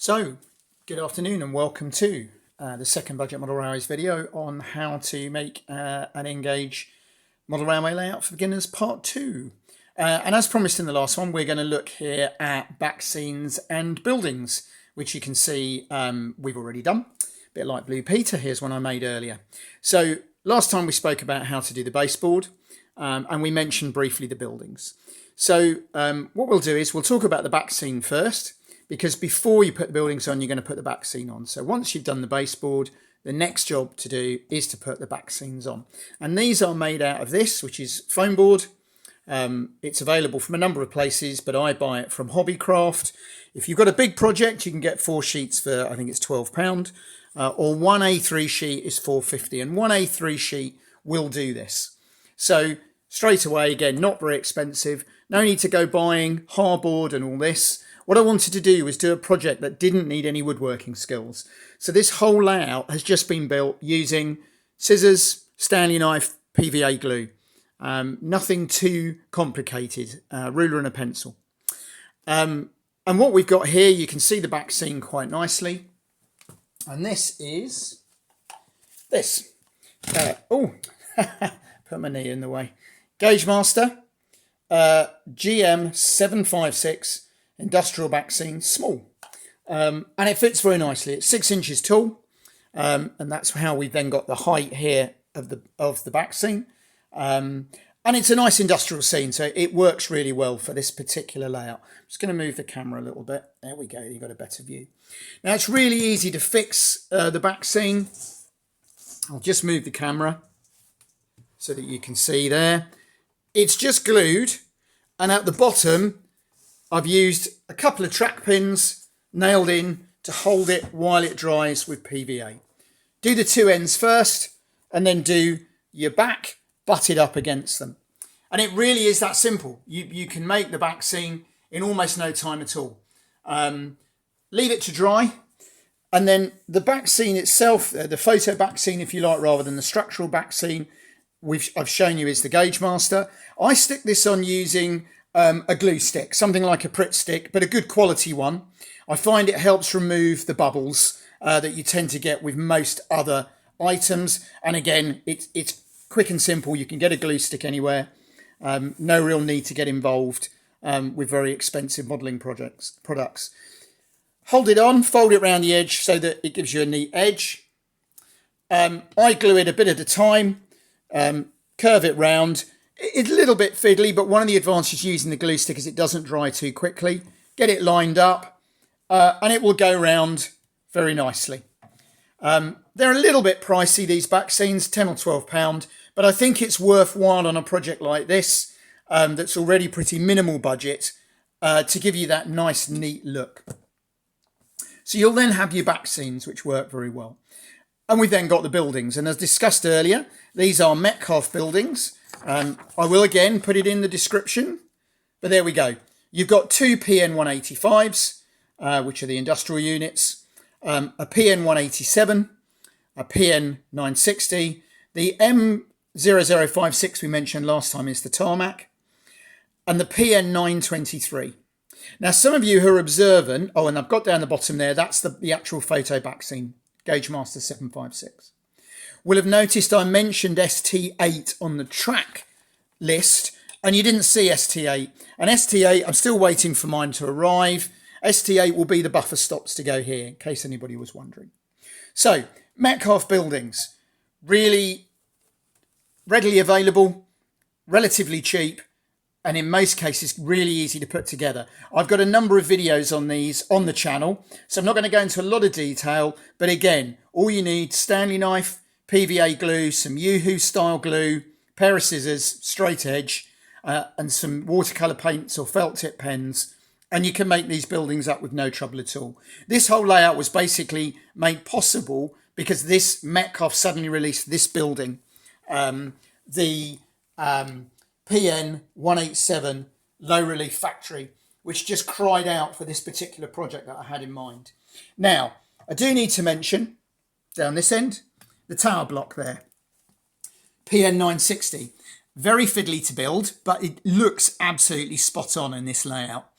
So, good afternoon and welcome to the second Budget Model Railways video on how to make an Engage model railway layout for beginners part 2. And as promised in the last one, we're going to look here at back scenes and buildings, which you can see we've already done. A bit like Blue Peter, here's one I made earlier. So last time we spoke about how to do the baseboard and we mentioned briefly the buildings. So what we'll do is we'll talk about the back scene first, because before you put the buildings on, you're going to put the back scene on. So once you've done the baseboard, the next job to do is to put the back scenes on. And these are made out of this, which is foam board. It's available from a number of places, but I buy it from Hobbycraft. If you've got a big project, you can get 4 sheets for, I think it's £12, or one A3 sheet is £4.50, and one A3 sheet will do this. So straight away, again, not very expensive. No need to go buying hardboard and all this. What I wanted to do was do a project that didn't need any woodworking skills. So this whole layout has just been built using scissors, Stanley knife, PVA glue. Nothing too complicated, ruler and a pencil. And what we've got here, you can see the back scene quite nicely. And this is this. Put my knee in the way. Gauge Master, GM 756. Industrial back scene, small, and it fits very nicely. It's 6 inches tall, and that's how we've then got the height here of the back scene. And it's a nice industrial scene, so it works really well for this particular layout. I'm just going to move the camera a little bit. There we go. You've got a better view. Now it's really easy to fix the back scene. I'll just move the camera so that you can see there. It's just glued, and at the bottom I've used a couple of track pins nailed in to hold it while it dries with PVA. Do the 2 ends first and then do your back butted up against them. And it really is that simple. You can make the back scene in almost no time at all. Leave it to dry, and then the back scene itself, the photo back scene if you like, rather than the structural back scene, I've shown you is the Gauge Master. I stick this on using a glue stick, something like a Pritt stick, but a good quality one. I find it helps remove the bubbles that you tend to get with most other items. And again, it's quick and simple. You can get a glue stick anywhere. No real need to get involved with very expensive modelling products. Hold it on, fold it around the edge so that it gives you a neat edge. I glue it a bit at a time, curve it round. It's a little bit fiddly, but one of the advantages using the glue stick is it doesn't dry too quickly. Get it lined up, and it will go round very nicely. They're a little bit pricey, these back scenes, £10 or £12, but I think it's worthwhile on a project like this that's already pretty minimal budget to give you that nice, neat look. So you'll then have your back scenes, which work very well. And we've then got the buildings, and as discussed earlier, these are Metcalfe buildings. I will again put it in the description, but there we go. You've got 2 PN185s, which are the industrial units, a PN187, a PN960. The M0056 we mentioned last time is the tarmac, and the PN923. Now, some of you who are observant, and I've got down the bottom there, that's the actual photo back scene, Gauge Master 756. Will have noticed I mentioned ST8 on the track list, and you didn't see ST8. And ST8, I'm still waiting for mine to arrive. ST8 will be the buffer stops to go here, in case anybody was wondering. So, Metcalfe buildings, really readily available, relatively cheap, and in most cases really easy to put together. I've got a number of videos on these on the channel, so I'm not going to go into a lot of detail, but again, all you need, Stanley knife, PVA glue, some Yoo-hoo style glue, pair of scissors, straight edge, and some watercolour paints or felt tip pens, and you can make these buildings up with no trouble at all. This whole layout was basically made possible because this Metcalfe suddenly released this building, the PN 187 low relief factory, which just cried out for this particular project that I had in mind. Now, I do need to mention down this end, the tower block there, PN960. Very fiddly to build, but it looks absolutely spot on in this layout.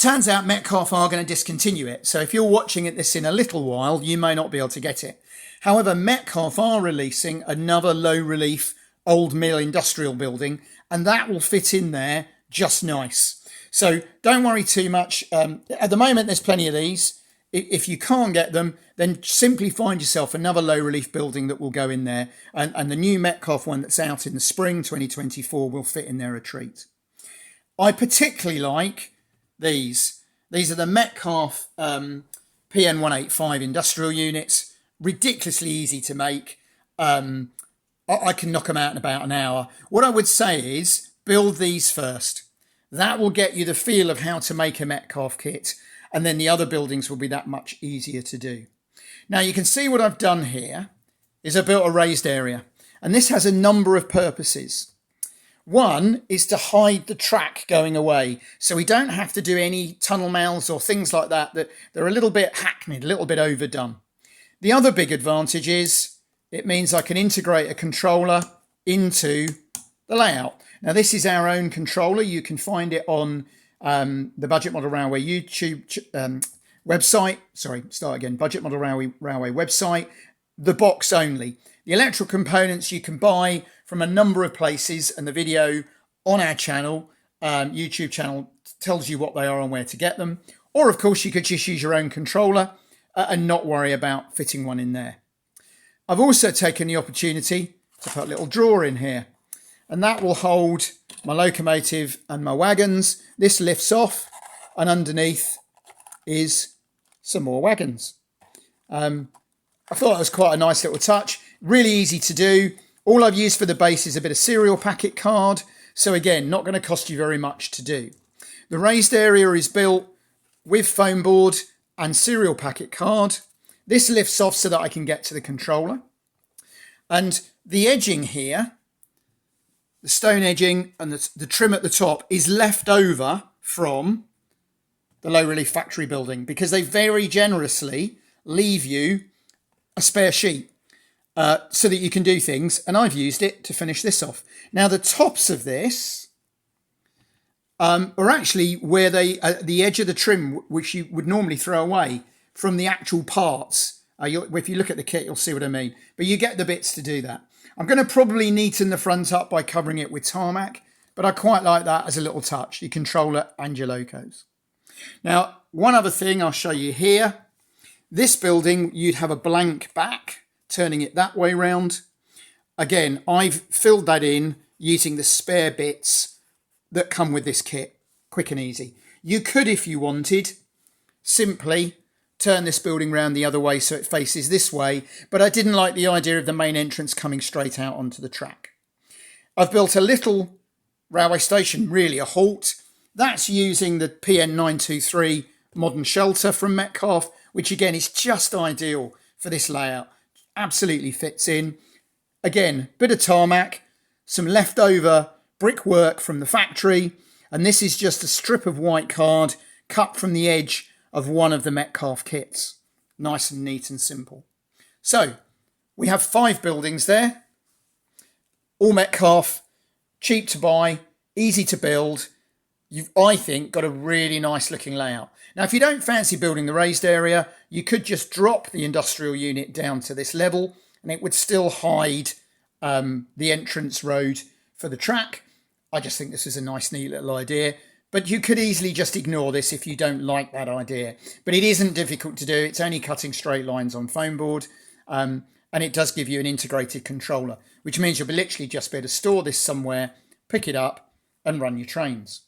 Turns out Metcalfe are going to discontinue it. So if you're watching this in a little while, you may not be able to get it. However, Metcalfe are releasing another low relief old mill industrial building, and that will fit in there just nice. So don't worry too much. At the moment, there's plenty of these. If you can't get them, then simply find yourself another low relief building that will go in there. And the new Metcalfe one that's out in the spring 2024 will fit in there a treat. I particularly like these. These are the Metcalfe PN185 industrial units. Ridiculously easy to make. I can knock them out in about an hour. What I would say is build these first. That will get you the feel of how to make a Metcalfe kit, and then the other buildings will be that much easier to do. Now you can see what I've done here is I built a raised area, and this has a number of purposes. One is to hide the track going away, so we don't have to do any tunnel mouths or things like that they're a little bit hackneyed, a little bit overdone. The other big advantage is it means I can integrate a controller into the layout. Now this is our own controller. You can find it on the Budget Model Railway YouTube website. Budget Model Railway website. The box only. The electrical components you can buy from a number of places, and the video on our channel, YouTube channel, tells you what they are and where to get them. Or of course you could just use your own controller and not worry about fitting one in there. I've also taken the opportunity to put a little drawer in here, and that will hold my locomotive and my wagons. This lifts off, and underneath is some more wagons. I thought that was quite a nice little touch. Really easy to do. All I've used for the base is a bit of cereal packet card. So again, not going to cost you very much to do. The raised area is built with foam board and cereal packet card. This lifts off so that I can get to the controller. And the edging here, the stone edging and the trim at the top is left over from the low relief factory building, because they very generously leave you a spare sheet so that you can do things. And I've used it to finish this off. Now the tops of this are actually where the edge of the trim, which you would normally throw away from the actual parts. If you look at the kit, you'll see what I mean. But you get the bits to do that. I'm going to probably neaten the front up by covering it with tarmac, but I quite like that as a little touch, your controller and your locos. Now, one other thing I'll show you here. This building, you'd have a blank back, turning it that way round. Again, I've filled that in using the spare bits that come with this kit. Quick and easy. You could, if you wanted, simply turn this building round the other way so it faces this way, but I didn't like the idea of the main entrance coming straight out onto the track. I've built a little railway station, really a halt. That's using the PN923 modern shelter from Metcalfe, which again is just ideal for this layout. Absolutely fits in. Again, bit of tarmac, some leftover brickwork from the factory, and this is just a strip of white card cut from the edge of one of the Metcalfe kits. Nice and neat and simple. So we have 5 buildings there, all Metcalfe, cheap to buy, easy to build. You've, I think, got a really nice looking layout. Now, if you don't fancy building the raised area, you could just drop the industrial unit down to this level and it would still hide the entrance road for the track. I just think this is a nice, neat little idea. But you could easily just ignore this if you don't like that idea. But it isn't difficult to do. It's only cutting straight lines on foam board. And it does give you an integrated controller, which means you'll be literally just be able to store this somewhere, pick it up and run your trains.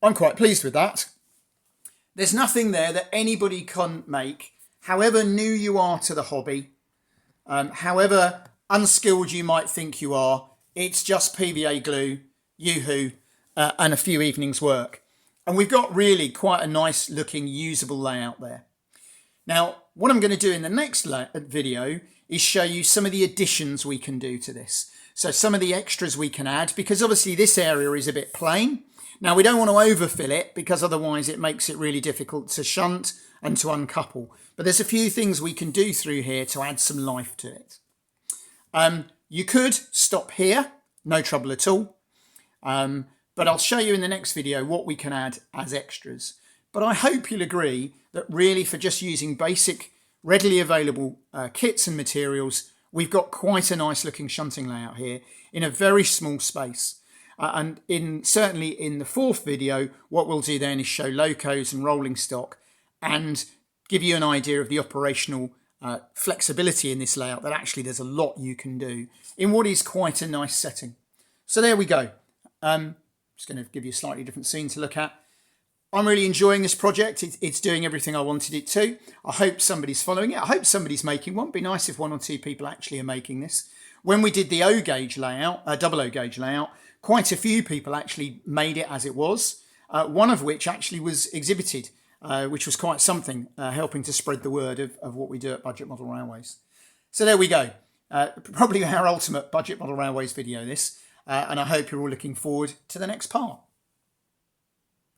I'm quite pleased with that. There's nothing there that anybody can make, however new you are to the hobby, however unskilled you might think you are. It's just PVA glue, Yoo-hoo, and a few evenings work. And we've got really quite a nice looking usable layout there. Now, what I'm going to do in the next video is show you some of the additions we can do to this. So some of the extras we can add, because obviously this area is a bit plain. Now, we don't want to overfill it because otherwise it makes it really difficult to shunt and to uncouple. But there's a few things we can do through here to add some life to it. You could stop here, no trouble at all. But but I'll show you in the next video what we can add as extras. But I hope you'll agree that really for just using basic, readily available kits and materials, we've got quite a nice looking shunting layout here in a very small space. And certainly in the fourth video, what we'll do then is show locos and rolling stock and give you an idea of the operational flexibility in this layout, that actually there's a lot you can do in what is quite a nice setting. So there we go. Just going to give you a slightly different scene to look at. I'm really enjoying this project. It's doing everything I wanted it to. I hope somebody's following it. I hope somebody's making one. It'd be nice if 1 or 2 people actually are making this. When we did the O gauge layout, double O gauge layout, quite a few people actually made it as it was. One of which actually was exhibited, which was quite something, helping to spread the word of what we do at Budget Model Railways. So there we go. Probably our ultimate Budget Model Railways video, this. And I hope you're all looking forward to the next part.